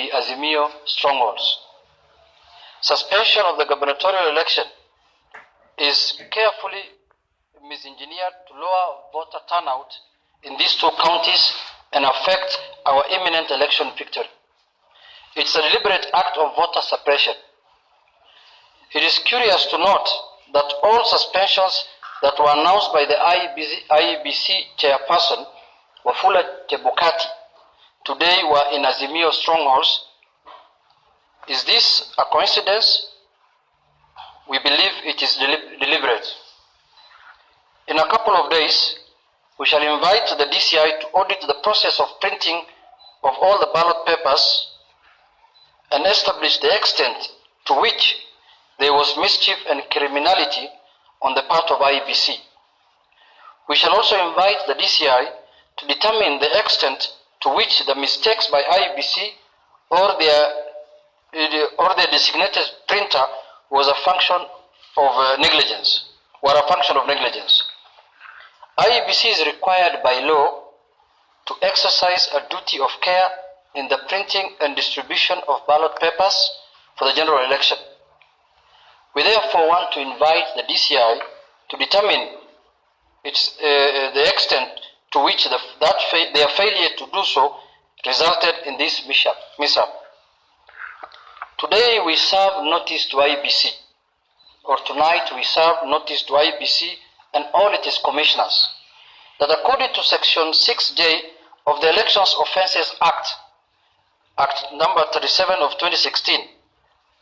the Azimio strongholds. Suspension of the gubernatorial election is carefully misengineered to lower voter turnout in these two counties and affect our imminent election victory. It's a deliberate act of voter suppression. It is curious to note that all suspensions that were announced by the Iebc chairperson, Wafula Chebukati, today were in Azimio strongholds. Is this a coincidence? We believe it is deliberate. In a couple of days, we shall invite the DCI to audit the process of printing of all the ballot papers and establish the extent to which there was mischief and criminality on the part of Iebc. We shall also invite the DCI to determine the extent to which the mistakes by Iebc or their designated printer was a function of negligence. Iebc is required by law to exercise a duty of care in the printing and distribution of ballot papers for the general election. We therefore want to invite the DCI to determine the extent to which their failure to do so resulted in this mishap. Today we serve notice to Iebc, or tonight we serve notice to Iebc and all its commissioners, that according to Section 6J of the Elections Offences Act number 37 of 2016,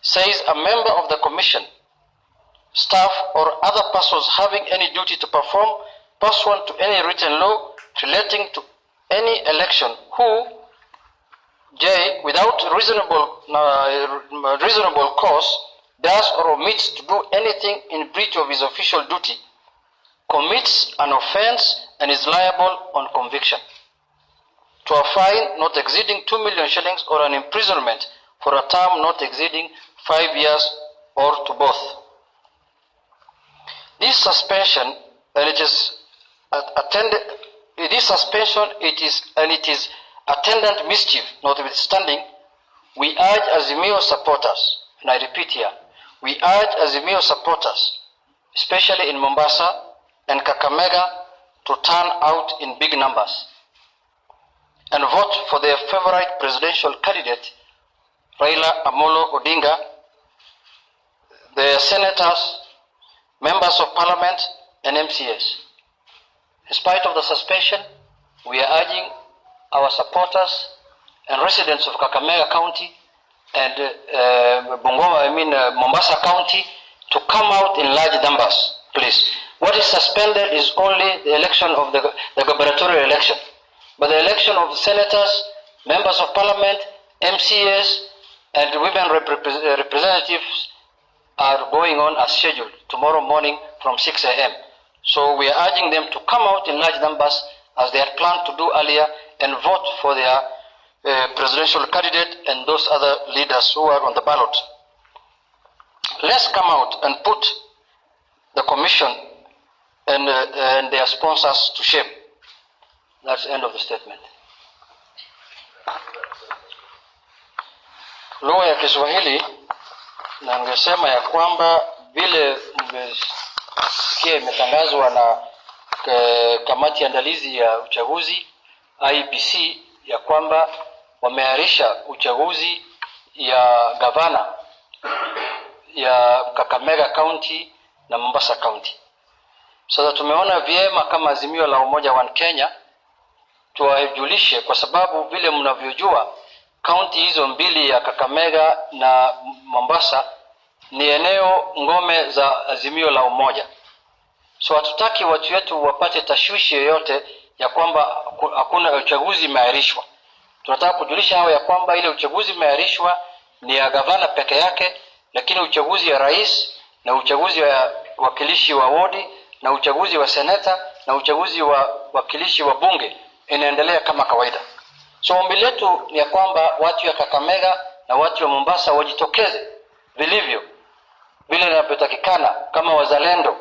says a member of the commission, staff, or other persons having any duty to perform pursuant to any written law relating to any election who, J, without reasonable cause, does or omits to do anything in breach of his official duty, commits an offense and is liable on conviction to a fine not exceeding 2 million shillings or an imprisonment for a term not exceeding 5 years or to both. This suspension and its attendant mischief notwithstanding, we urge Azimio supporters, and I repeat here, we urge Azimio supporters, especially in Mombasa and Kakamega, to turn out in big numbers and vote for their favorite presidential candidate, Raila Amolo Odinga, their senators, members of parliament, and MCAs. In spite of the suspension, we are urging our supporters and residents of Kakamega County and Mombasa County to come out in large numbers, please. What is suspended is only the election of the gubernatorial election. But the election of senators, members of parliament, MCAs, and women representatives are going on as scheduled tomorrow morning from 6 a.m. So we are urging them to come out in large numbers as they had planned to do earlier and vote for their presidential candidate and those other leaders who are on the ballot. Let's come out and put the commission and their sponsors to shame. That's the end of the statement. Lugha ya Kiswahili na ningesema ya kwamba vile mmesikia imetangazwa na kamati andalizi ya uchaguzi Iebc ya kwamba wameahirisha uchaguzi ya gavana ya Kakamega County na Mombasa County. Sasa tumeona vyema kama Azimio la Umoja wa Kenya tuwajulishe, kwa sababu vile mnavyojua kaunti hizo mbili ya Kakamega na Mombasa ni eneo ngome za Azimio la Umoja. So hatutaki watu wetu wapate tashwishi yoyote ya kwamba hakuna uchaguzi umeahirishwa. Tunataka kujulisha hao ya kwamba ile uchaguzi umeahirishwa ni ya gavana peke yake, lakini uchaguzi ya rais na uchaguzi wa wakilishi wa wodi na uchaguzi wa seneta na uchaguzi wa wakilishi wa bunge inaendelea kama kawaida. So ombi letu ni ya kwamba watu ya Kakamega na watu wa Mombasa wajitokeze vilivyo vile inavyotakikana kama wazalendo